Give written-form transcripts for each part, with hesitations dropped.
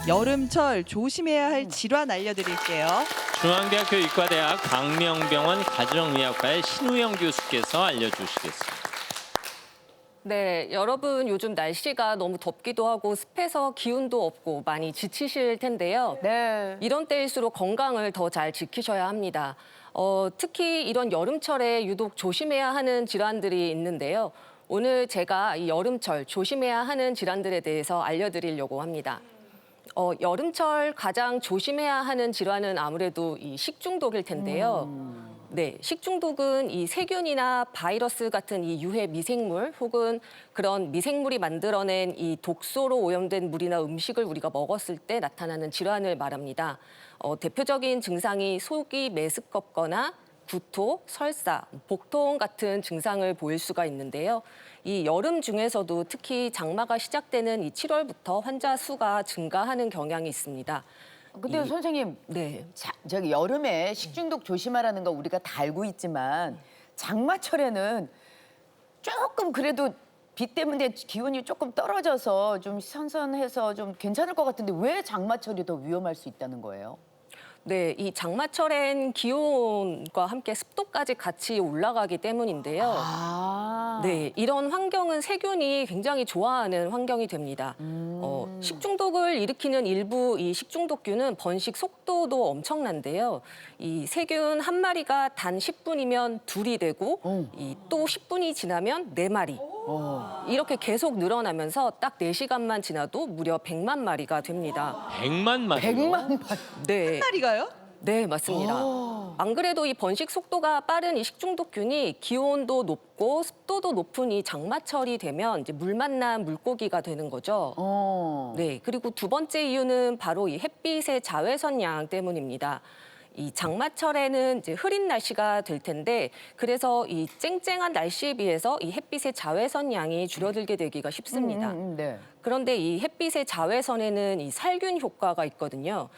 여름철 조심해야 할 질환 알려드릴게요. 중앙대학교 의과대학 광명병원 가정의학과의 신우영 교수께서 알려주시겠습니다. 네, 여러분 요즘 날씨가 너무 덥기도 하고 습해서 기운도 없고 많이 지치실 텐데요. 네. 이런 때일수록 건강을 더 잘 지키셔야 합니다. 특히 이런 여름철에 유독 조심해야 하는 질환들이 있는데요. 오늘 제가 이 여름철 조심해야 하는 질환들에 대해서 알려드리려고 합니다. 여름철 가장 조심해야 하는 질환은 아무래도 이 식중독일 텐데요. 네, 식중독은 이 세균이나 바이러스 같은 이 유해 미생물 혹은 그런 미생물이 만들어낸 이 독소로 오염된 물이나 음식을 우리가 먹었을 때 나타나는 질환을 말합니다. 대표적인 증상이 속이 메스껍거나 구토, 설사, 복통 같은 증상을 보일 수가 있는데요. 이 여름 중에서도 특히 장마가 시작되는 이 7월부터 환자 수가 증가하는 경향이 있습니다. 근데 선생님, 네. 저기 여름에 식중독 조심하라는 거 우리가 다 알고 있지만 장마철에는 조금 그래도 비 때문에 기온이 조금 떨어져서 좀 선선해서 좀 괜찮을 것 같은데 왜 장마철이 더 위험할 수 있다는 거예요? 네, 이 장마철엔 기온과 함께 습도까지 같이 올라가기 때문인데요. 네, 이런 환경은 세균이 굉장히 좋아하는 환경이 됩니다. 식중독을 일으키는 일부 이 식중독균은 번식 속도도 엄청난데요. 이 세균 한 마리가 단 10분이면 둘이 되고 이 또 10분이 지나면 4마리. 이렇게 계속 늘어나면서 딱 4시간만 지나도 무려 100만 마리가 됩니다. 100만 마리. 100만 마리. 네. 마리가요? 네, 맞습니다. 안 그래도 이 번식 속도가 빠른 이 식중독균이 기온도 높고 습도도 높은 이 장마철이 되면 이제 물 만난 물고기가 되는 거죠. 네, 그리고 두 번째 이유는 바로 이 햇빛의 자외선량 때문입니다. 이 장마철에는 이제 흐린 날씨가 될 텐데 그래서 이 쨍쨍한 날씨에 비해서 이 햇빛의 자외선량이 줄어들게 되기가 쉽습니다. 네. 그런데 이 햇빛의 자외선에는 이 살균 효과가 있거든요.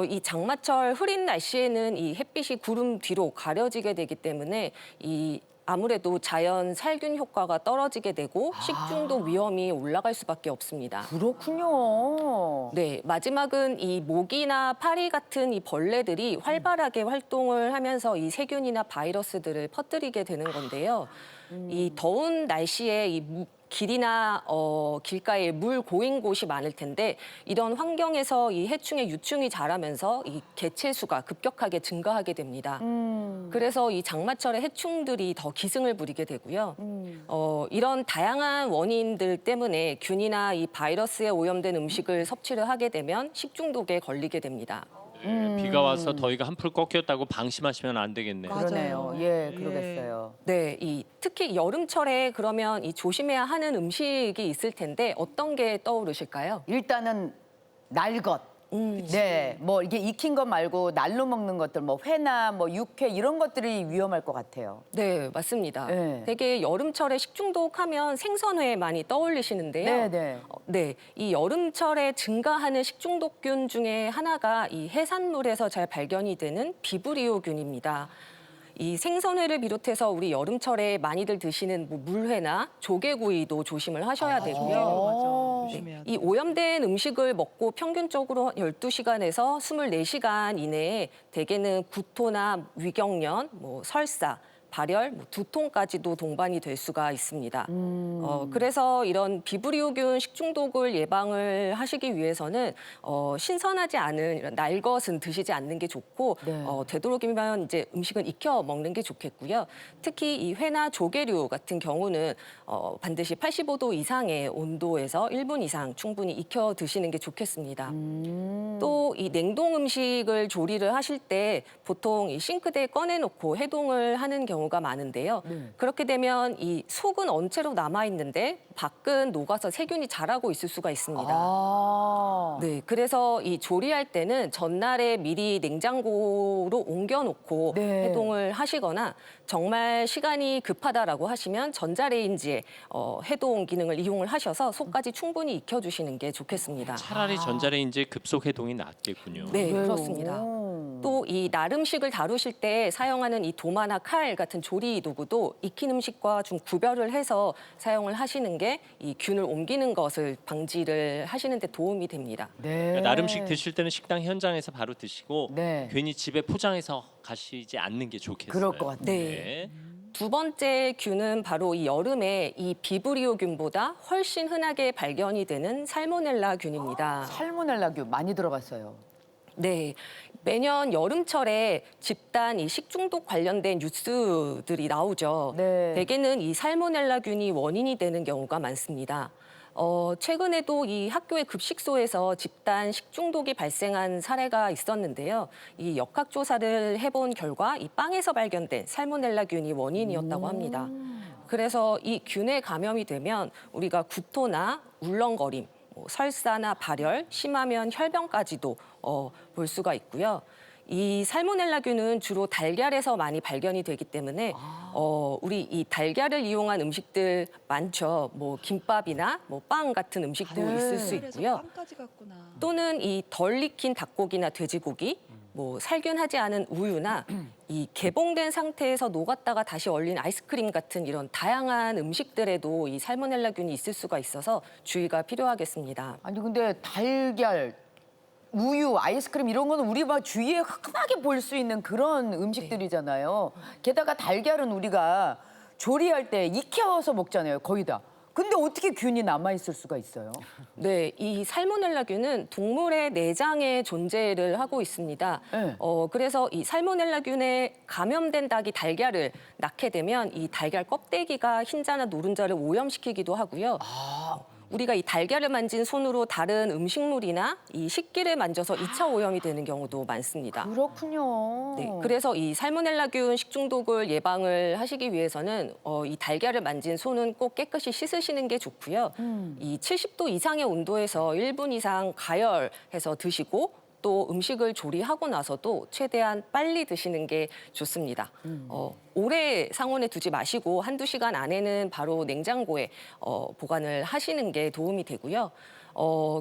이 장마철 흐린 날씨에는 이 햇빛이 구름 뒤로 가려지게 되기 때문에 이 아무래도 자연 살균 효과가 떨어지게 되고 식중독 위험이 올라갈 수밖에 없습니다. 그렇군요. 네, 마지막은 이 모기나 파리 같은 이 벌레들이 활발하게 활동을 하면서 이 세균이나 바이러스들을 퍼뜨리게 되는 건데요. 이 더운 날씨에 이 길이나 길가에 물 고인 곳이 많을 텐데 이런 환경에서 이 해충의 유충이 자라면서 이 개체 수가 급격하게 증가하게 됩니다. 그래서 이 장마철에 해충들이 더 기승을 부리게 되고요. 이런 다양한 원인들 때문에 균이나 이 바이러스에 오염된 음식을 섭취를 하게 되면 식중독에 걸리게 됩니다. 비가 와서 더위가 한풀 꺾였다고 방심하시면 안 되겠네요. 그러네요. 예, 그러겠어요. 네, 특히 여름철에 그러면 이 조심해야 하는 음식이 있을 텐데 어떤 게 떠오르실까요? 일단은 날것. 네, 뭐 이게 익힌 것 말고 날로 먹는 것들, 뭐 회나 뭐 육회 이런 것들이 위험할 것 같아요. 네, 맞습니다. 네. 되게 여름철에 식중독하면 생선회 많이 떠올리시는데요. 네. 네, 이 여름철에 증가하는 식중독균 중에 하나가 이 해산물에서 잘 발견이 되는 비브리오균입니다. 이 생선회를 비롯해서 우리 여름철에 많이들 드시는 뭐 물회나 조개구이도 조심을 하셔야 되고요. 조심해야 돼. 이 오염된 음식을 먹고 평균적으로 12시간에서 24시간 이내에 대개는 구토나 위경련, 뭐 설사, 발열, 뭐 두통까지도 동반이 될 수가 있습니다. 그래서 이런 비브리오균 식중독을 예방을 하시기 위해서는 신선하지 않은 이런 날것은 드시지 않는 게 좋고 네. 되도록이면 이제 음식은 익혀 먹는 게 좋겠고요. 특히 이 회나 조개류 같은 경우는 반드시 85도 이상의 온도에서 1분 이상 충분히 익혀 드시는 게 좋겠습니다. 또 이 냉동 음식을 조리를 하실 때 보통 이 싱크대에 꺼내놓고 해동을 하는 경우가 많은데요. 그렇게 되면 이 속은 언체로 남아 있는데 밖은 녹아서 세균이 자라고 있을 수가 있습니다. 네, 그래서 이 조리할 때는 전날에 미리 냉장고로 옮겨놓고 네. 해동을 하시거나 정말 시간이 급하다라고 하시면 전자레인지에 해동 기능을 이용을 하셔서 속까지 충분히 익혀주시는 게 좋겠습니다. 차라리 전자레인지에 급속 해동이 낫겠군요. 네, 왜요? 그렇습니다. 또 이 날 음식을 다루실 때 사용하는 이 도마나 칼 같은 조리 도구도 익힌 음식과 좀 구별을 해서 사용을 하시는 게 이 균을 옮기는 것을 방지를 하시는 데 도움이 됩니다. 네. 그러니까 날 음식 드실 때는 식당 현장에서 바로 드시고 네. 괜히 집에 포장해서 가시지 않는 게 좋겠어요. 그럴 것 같아요. 네. 두 번째 균은 바로 이 여름에 이 비브리오균보다 훨씬 흔하게 발견이 되는 살모넬라 균입니다. 살모넬라균 많이 들어봤어요. 네, 매년 여름철에 집단 이 식중독 관련된 뉴스들이 나오죠. 네. 대개는 이 살모넬라균이 원인이 되는 경우가 많습니다. 최근에도 이 학교의 급식소에서 집단 식중독이 발생한 사례가 있었는데요. 이 역학조사를 해본 결과 이 빵에서 발견된 살모넬라균이 원인이었다고 합니다. 그래서 이 균에 감염이 되면 우리가 구토나 울렁거림, 설사나 발열, 심하면 혈변까지도 볼 수가 있고요. 이 살모넬라균은 주로 달걀에서 많이 발견이 되기 때문에 우리 이 달걀을 이용한 음식들 많죠. 뭐 김밥이나 뭐 빵 같은 음식도 네. 있을 수 그래서 있고요. 빵까지 갔구나. 또는 이 덜 익힌 닭고기나 돼지고기, 뭐 살균하지 않은 우유나 이 개봉된 상태에서 녹았다가 다시 얼린 아이스크림 같은 이런 다양한 음식들에도 이 살모넬라균이 있을 수가 있어서 주의가 필요하겠습니다. 아니 근데 달걀, 우유, 아이스크림 이런 거는 우리 막 주위에 흔하게 볼 수 있는 그런 음식들이잖아요. 게다가 달걀은 우리가 조리할 때 익혀서 먹잖아요, 거의 다. 근데 어떻게 균이 남아있을 수가 있어요? 네, 이 살모넬라균은 동물의 내장에 존재를 하고 있습니다. 네. 그래서 이 살모넬라균에 감염된 닭이 달걀을 낳게 되면 이 달걀 껍데기가 흰자나 노른자를 오염시키기도 하고요. 우리가 이 달걀을 만진 손으로 다른 음식물이나 이 식기를 만져서 2차 오염이 되는 경우도 많습니다. 그렇군요. 네, 그래서 이 살모넬라균 식중독을 예방을 하시기 위해서는 이 달걀을 만진 손은 꼭 깨끗이 씻으시는 게 좋고요. 이 70도 이상의 온도에서 1분 이상 가열해서 드시고 또 음식을 조리하고 나서도 최대한 빨리 드시는 게 좋습니다. 오래 상온에 두지 마시고 한두 시간 안에는 바로 냉장고에 보관을 하시는 게 도움이 되고요.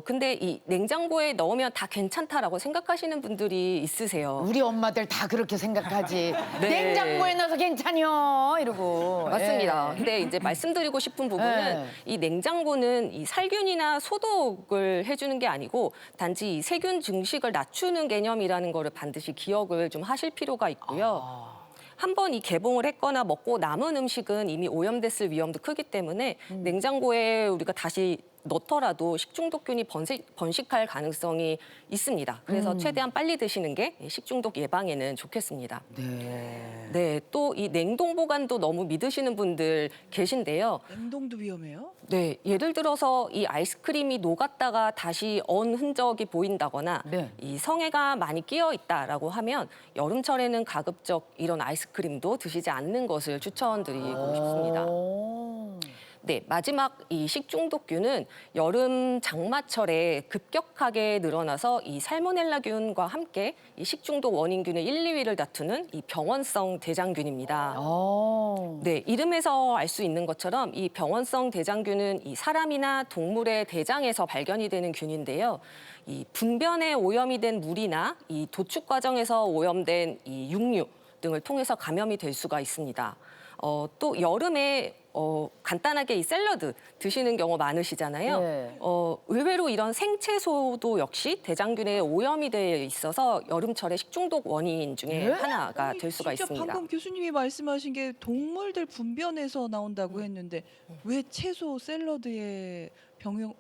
근데 이 냉장고에 넣으면 다 괜찮다라고 생각하시는 분들이 있으세요. 우리 엄마들 다 그렇게 생각하지. 네. 냉장고에 넣어서 괜찮요 이러고. 맞습니다. 예. 근데 이제 말씀드리고 싶은 부분은 네. 이 냉장고는 이 살균이나 소독을 해주는 게 아니고 단지 이 세균 증식을 낮추는 개념이라는 거를 반드시 기억을 좀 하실 필요가 있고요. 한번 이 개봉을 했거나 먹고 남은 음식은 이미 오염됐을 위험도 크기 때문에 냉장고에 우리가 다시 넣더라도 식중독균이 번식할 가능성이 있습니다. 그래서 최대한 빨리 드시는 게 식중독 예방에는 좋겠습니다. 네, 또 이 냉동 보관도 너무 믿으시는 분들 계신데요. 냉동도 위험해요? 네, 예를 들어서 이 아이스크림이 녹았다가 다시 언 흔적이 보인다거나 네. 이 성에가 많이 끼어 있다라고 하면 여름철에는 가급적 이런 아이스크림도 드시지 않는 것을 추천드리고 싶습니다. 네, 마지막 이 식중독균은 여름 장마철에 급격하게 늘어나서 이 살모넬라균과 함께 이 식중독 원인균의 1, 2위를 다투는 이 병원성 대장균입니다. 네, 이름에서 알 수 있는 것처럼 이 병원성 대장균은 이 사람이나 동물의 대장에서 발견이 되는 균인데요. 이 분변에 오염이 된 물이나 이 도축 과정에서 오염된 이 육류 등을 통해서 감염이 될 수가 있습니다. 또 여름에 간단하게 이 샐러드 드시는 경우 많으시잖아요. 네. 의외로 이런 생채소도 역시 대장균에 오염이 돼 있어서 여름철에 식중독 원인 중에 하나가 아니, 될 수가 진짜 있습니다. 방금 교수님이 말씀하신 게 동물들 분변에서 나온다고 했는데 왜 채소 샐러드에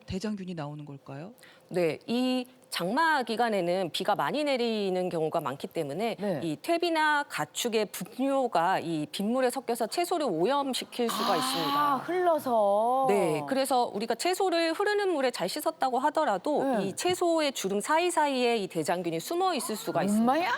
대장균이 나오는 걸까요? 네, 이 장마 기간에는 비가 많이 내리는 경우가 많기 때문에 네. 이 퇴비나 가축의 분뇨가 이 빗물에 섞여서 채소를 오염시킬 수가 있습니다. 흘러서. 네, 그래서 우리가 채소를 흐르는 물에 잘 씻었다고 하더라도 네. 이 채소의 주름 사이사이에 이 대장균이 숨어 있을 수가 있습니다. 엄마야.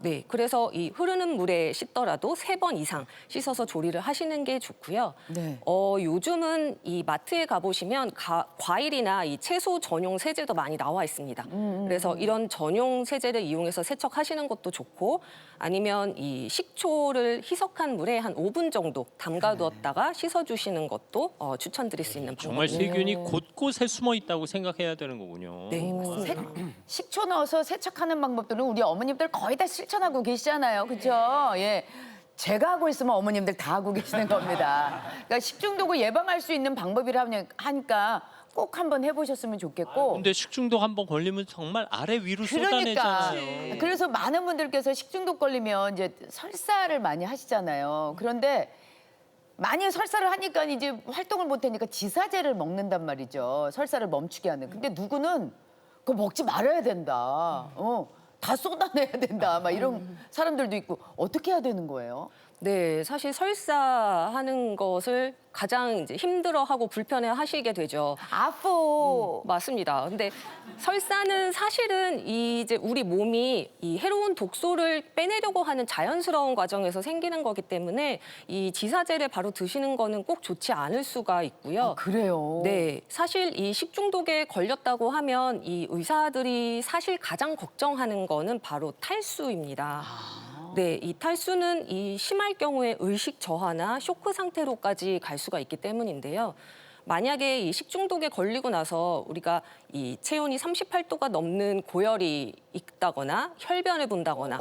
네, 그래서 이 흐르는 물에 씻더라도 3번 이상 씻어서 조리를 하시는 게 좋고요. 네. 요즘은 이 마트에 가보시면 과일이나 이 채소 전용 세제도 많이 나와 있습니다. 그래서 이런 전용 세제를 이용해서 세척하시는 것도 좋고 아니면 이 식초를 희석한 물에 한 5분 정도 담가두었다가 씻어주시는 것도 추천드릴 수 있는 정말 방법입니다. 세균이 곳곳에 숨어 있다고 생각해야 되는 거군요. 네, 맞습니다. 식초 넣어서 세척하는 방법들은 우리 어머님들 거의 다 실천하고 계시잖아요. 그렇죠? 예. 제가 하고 있으면 어머님들 다 하고 계시는 겁니다. 그러니까 식중독을 예방할 수 있는 방법이라 하니까 꼭 한번 해보셨으면 좋겠고. 근데 식중독 한번 걸리면 정말 아래 위로 그러니까. 쏟아내잖아요. 그래서 많은 분들께서 식중독 걸리면 이제 설사를 많이 하시잖아요. 그런데 많이 설사를 하니까 이제 활동을 못 하니까 지사제를 먹는단 말이죠. 설사를 멈추게 하는. 근데 누구는 그거 먹지 말아야 된다. 다 쏟아내야 된다. 막 이런 사람들도 있고 어떻게 해야 되는 거예요? 네, 사실 설사하는 것을 가장 이제 힘들어하고 불편해하시게 되죠. 아프. 맞습니다. 근데 설사는 사실은 이제 우리 몸이 이 해로운 독소를 빼내려고 하는 자연스러운 과정에서 생기는 거기 때문에 이 지사제를 바로 드시는 거는 꼭 좋지 않을 수가 있고요. 그래요. 네, 사실 이 식중독에 걸렸다고 하면 이 의사들이 사실 가장 걱정하는 거는 바로 탈수입니다. 네, 이 탈수는 이 심할 경우에 의식 저하나 쇼크 상태로까지 갈 수가 있기 때문인데요. 만약에 이 식중독에 걸리고 나서 우리가 이 체온이 38도가 넘는 고열이 있다거나 혈변을 본다거나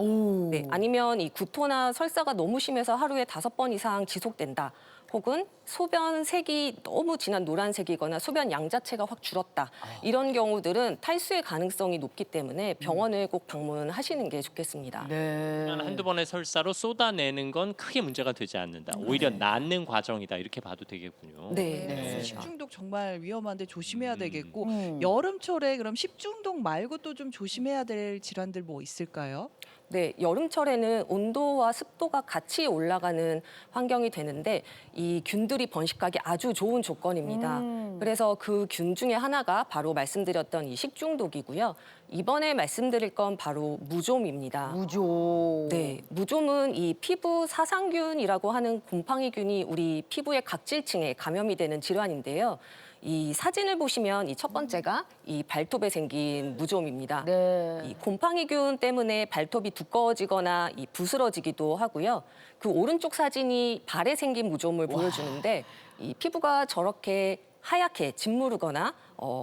네, 아니면 이 구토나 설사가 너무 심해서 하루에 5번 이상 지속된다. 혹은 소변 색이 너무 진한 노란색이거나 소변 양 자체가 확 줄었다. 이런 경우들은 탈수의 가능성이 높기 때문에 병원을 꼭 방문하시는 게 좋겠습니다. 네. 한두 번의 설사로 쏟아내는 건 크게 문제가 되지 않는다. 오히려 낫는 과정이다. 이렇게 봐도 되겠군요. 네, 네, 맞습니다. 식중독 정말 위험한데 조심해야 되겠고 음. 여름철에 그럼 식중독 말고 또 좀 조심해야 될 질환들 뭐 있을까요? 네, 여름철에는 온도와 습도가 같이 올라가는 환경이 되는데 이 균들이 번식하기 아주 좋은 조건입니다. 그래서 그 균 중에 하나가 바로 말씀드렸던 이 식중독이고요. 이번에 말씀드릴 건 바로 무좀입니다. 무조. 네, 무좀은 이 피부 사상균이라고 하는 곰팡이균이 우리 피부의 각질층에 감염이 되는 질환인데요. 이 사진을 보시면 이 첫 번째가 이 발톱에 생긴 무좀입니다. 네. 이 곰팡이균 때문에 발톱이 두꺼워지거나 이 부스러지기도 하고요. 그 오른쪽 사진이 발에 생긴 무좀을 보여주는데 이 피부가 저렇게 하얗게 짓무르거나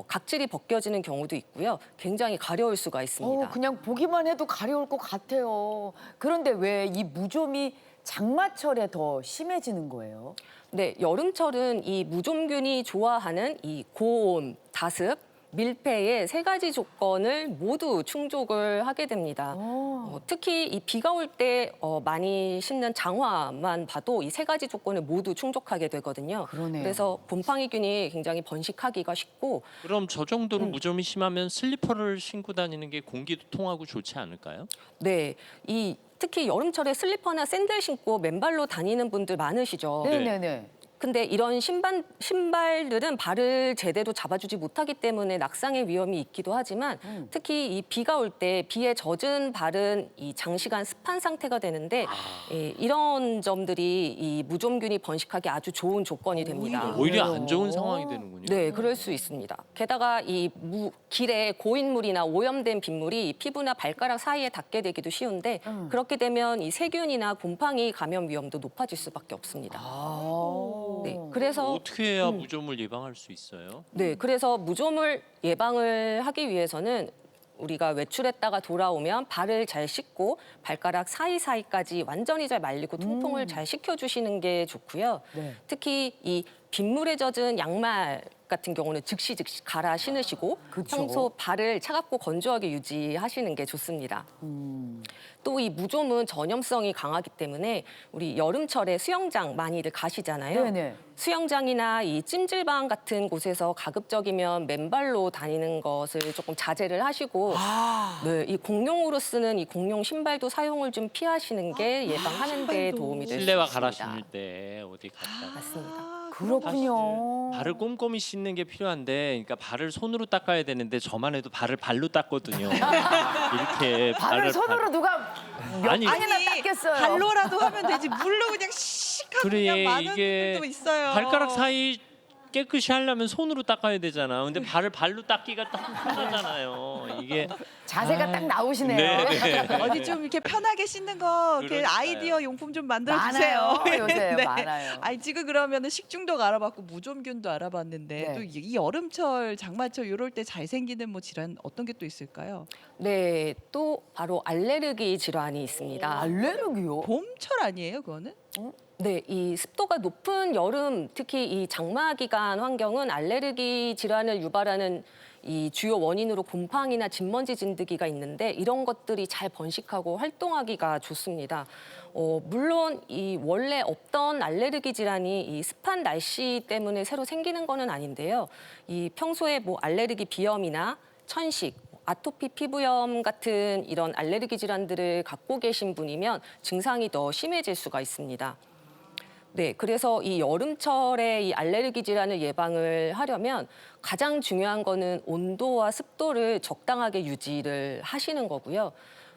각질이 벗겨지는 경우도 있고요. 굉장히 가려울 수가 있습니다. 그냥 보기만 해도 가려울 것 같아요. 그런데 왜 이 무좀이 장마철에 더 심해지는 거예요? 네, 여름철은 이 무좀균이 좋아하는 이 고온, 다습, 밀폐의 3가지 조건을 모두 충족을 하게 됩니다. 특히 이 비가 올 때 많이 심는 장화만 봐도 이 3가지 조건을 모두 충족하게 되거든요. 그러네요. 그래서 곰팡이균이 굉장히 번식하기가 쉽고 그럼 저 정도로 무좀이 심하면 슬리퍼를 신고 다니는 게 공기도 통하고 좋지 않을까요? 네, 이 특히 여름철에 슬리퍼나 샌들 신고 맨발로 다니는 분들 많으시죠. 네네네. 근데 이런 신발들은 발을 제대로 잡아주지 못하기 때문에 낙상의 위험이 있기도 하지만 특히 이 비가 올 때 비에 젖은 발은 이 장시간 습한 상태가 되는데 이런 점들이 이 무좀균이 번식하기 아주 좋은 조건이 됩니다. 오히려 안 좋은 상황이 되는군요. 네, 그럴 수 있습니다. 게다가 이 길에 고인물이나 오염된 빗물이 이 피부나 발가락 사이에 닿게 되기도 쉬운데 그렇게 되면 이 세균이나 곰팡이 감염 위험도 높아질 수밖에 없습니다. 네, 그래서 어떻게 해야 무좀을 예방할 수 있어요? 네, 그래서 무좀을 예방을 하기 위해서는 우리가 외출했다가 돌아오면 발을 잘 씻고 발가락 사이사이까지 완전히 잘 말리고 통풍을 잘 시켜주시는 게 좋고요. 네. 특히 이 빗물에 젖은 양말 같은 경우는 즉시 갈아 신으시고 그쵸. 평소 발을 차갑고 건조하게 유지하시는 게 좋습니다. 또 이 무좀은 전염성이 강하기 때문에 우리 여름철에 수영장 많이들 가시잖아요. 네네. 수영장이나 이 찜질방 같은 곳에서 가급적이면 맨발로 다니는 것을 조금 자제를 하시고 네, 이 공용으로 쓰는 이 공용 신발도 사용을 좀 피하시는 게 예방하는 데 신발도. 도움이 될 수 실내화 있습니다. 갈아 신을 때 어디 갔다 맞습니다. 그렇군요. 발을 꼼꼼히 씻는 게 필요한데, 그러니까 발을 손으로 닦아야 되는데 저만 해도 발을 발로 닦거든요. 이렇게 발을 손으로 누가 아니 방이나 닦였어요. 발로라도 하면 되지 물로 그냥 씩 하고 그래, 그냥 많은 이게 분들도 있어요. 발가락 사이 깨끗이 하려면 손으로 닦아야 되잖아. 근데 발을 발로 닦기가 딱 힘들잖아요. 이게 자세가 딱 나오시네요. 네. 어디 좀 이렇게 편하게 씻는 거 이렇게 그러니까요. 아이디어 용품 좀 만들어 주세요. 많아요. 요새 많아요. 아니 지금 그러면은 식중독 알아봤고 무좀균도 알아봤는데 네. 또 이 여름철, 장마철 이럴 때 잘 생기는 뭐 질환 어떤 게 또 있을까요? 네, 또 바로 알레르기 질환이 있습니다. 알레르기요? 봄철 아니에요, 그거는? 네, 이 습도가 높은 여름, 특히 이 장마 기간 환경은 알레르기 질환을 유발하는 이 주요 원인으로 곰팡이나 진먼지 진드기가 있는데 이런 것들이 잘 번식하고 활동하기가 좋습니다. 물론 이 원래 없던 알레르기 질환이 이 습한 날씨 때문에 새로 생기는 거는 아닌데요. 이 평소에 뭐 알레르기 비염이나 천식, 아토피 피부염 같은 이런 알레르기 질환들을 갖고 계신 분이면 증상이 더 심해질 수가 있습니다. 네, 그래서 이 여름철에 이 알레르기 질환을 예방을 하려면 가장 중요한 거는 온도와 습도를 적당하게 유지를 하시는 거고요.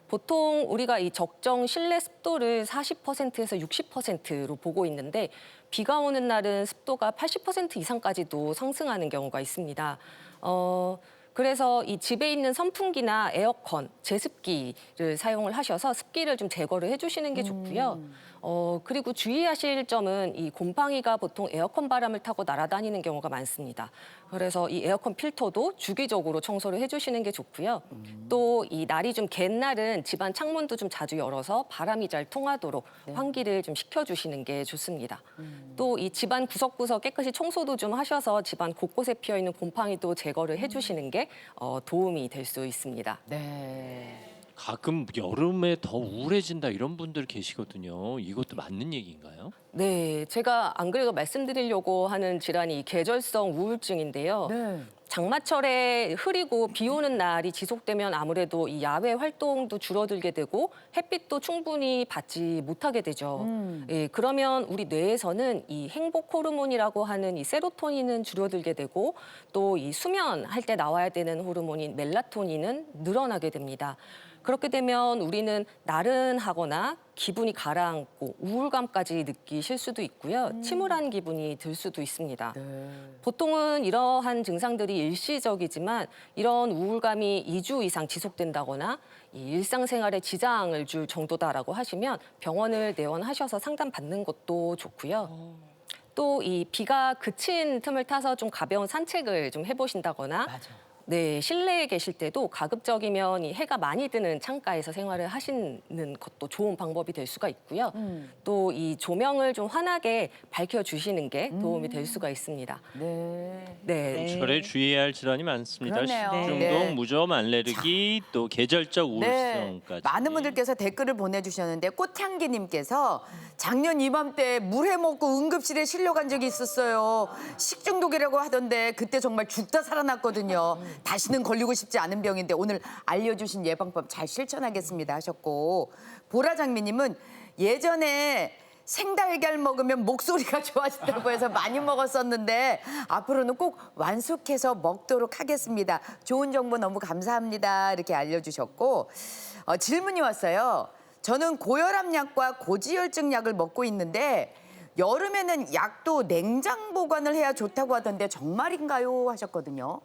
보통 우리가 이 적정 실내 습도를 40%에서 60%로 보고 있는데 비가 오는 날은 습도가 80% 이상까지도 상승하는 경우가 있습니다. 그래서 이 집에 있는 선풍기나 에어컨, 제습기를 사용을 하셔서 습기를 좀 제거를 해주시는 게 좋고요. 그리고 주의하실 점은 이 곰팡이가 보통 에어컨 바람을 타고 날아다니는 경우가 많습니다. 그래서 이 에어컨 필터도 주기적으로 청소를 해주시는 게 좋고요. 또 이 날이 좀 갠 날은 집안 창문도 좀 자주 열어서 바람이 잘 통하도록 환기를 좀 시켜주시는 게 좋습니다. 또 이 집안 구석구석 깨끗이 청소도 좀 하셔서 집안 곳곳에 피어 있는 곰팡이도 제거를 해주시는 게 도움이 될 수 있습니다. 네. 가끔 여름에 더 우울해진다 이런 분들 계시거든요. 이것도 맞는 얘기인가요? 네, 제가 안 그래도 말씀드리려고 하는 질환이 계절성 우울증인데요. 네. 장마철에 흐리고 비 오는 날이 지속되면 아무래도 이 야외 활동도 줄어들게 되고 햇빛도 충분히 받지 못하게 되죠. 예, 그러면 우리 뇌에서는 이 행복 호르몬이라고 하는 이 세로토닌은 줄어들게 되고 또 이 수면할 때 나와야 되는 호르몬인 멜라토닌은 늘어나게 됩니다. 그렇게 되면 우리는 나른하거나 기분이 가라앉고 우울감까지 느끼실 수도 있고요. 침울한 기분이 들 수도 있습니다. 보통은 이러한 증상들이 일시적이지만 이런 우울감이 2주 이상 지속된다거나 이 일상생활에 지장을 줄 정도다라고 하시면 병원을 내원하셔서 상담받는 것도 좋고요. 또 이 비가 그친 틈을 타서 좀 가벼운 산책을 좀 해보신다거나 맞아. 네, 실내에 계실 때도 가급적이면 이 해가 많이 드는 창가에서 생활을 하시는 것도 좋은 방법이 될 수가 있고요. 또 이 조명을 좀 환하게 밝혀주시는 게 도움이 될 수가 있습니다. 네. 네. 여름철에 주의해야 할 질환이 많습니다. 그렇네요. 식중독, 네. 무좀 알레르기, 또 계절적 네. 우울증까지. 많은 분들께서 댓글을 보내주셨는데 꽃향기님께서 작년 이맘때 물회 먹고 응급실에 실려간 적이 있었어요. 식중독이라고 하던데 그때 정말 죽다 살아났거든요. 다시는 걸리고 싶지 않은 병인데 오늘 알려주신 예방법 잘 실천하겠습니다 하셨고 보라장미님은 예전에 생달걀 먹으면 목소리가 좋아진다고 해서 많이 먹었었는데 앞으로는 꼭 완숙해서 먹도록 하겠습니다. 좋은 정보 너무 감사합니다. 이렇게 알려주셨고 질문이 왔어요. 저는 고혈압 약과 고지혈증 약을 먹고 있는데 여름에는 약도 냉장 보관을 해야 좋다고 하던데 정말인가요? 하셨거든요.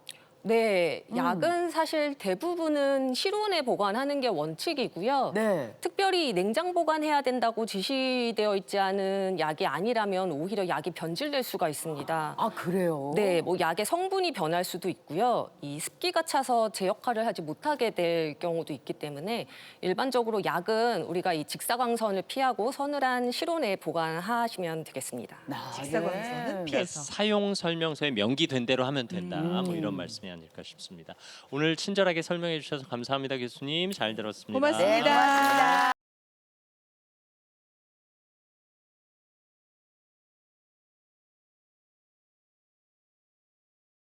네, 약은 사실 대부분은 실온에 보관하는 게 원칙이고요. 네. 특별히 냉장 보관해야 된다고 지시되어 있지 않은 약이 아니라면 오히려 약이 변질될 수가 있습니다. 아 그래요? 네, 뭐 약의 성분이 변할 수도 있고요. 이 습기가 차서 제 역할을 하지 못하게 될 경우도 있기 때문에 일반적으로 약은 우리가 이 직사광선을 피하고 서늘한 실온에 보관하시면 되겠습니다. 직사광선은 그러니까 피해서. 사용 설명서에 명기된 대로 하면 된다. 뭐 이런 말씀이 아닐까 싶습니다. 오늘 친절하게 설명해 주셔서 감사합니다, 교수님. 잘 들었습니다. 고맙습니다. 네, 고맙습니다.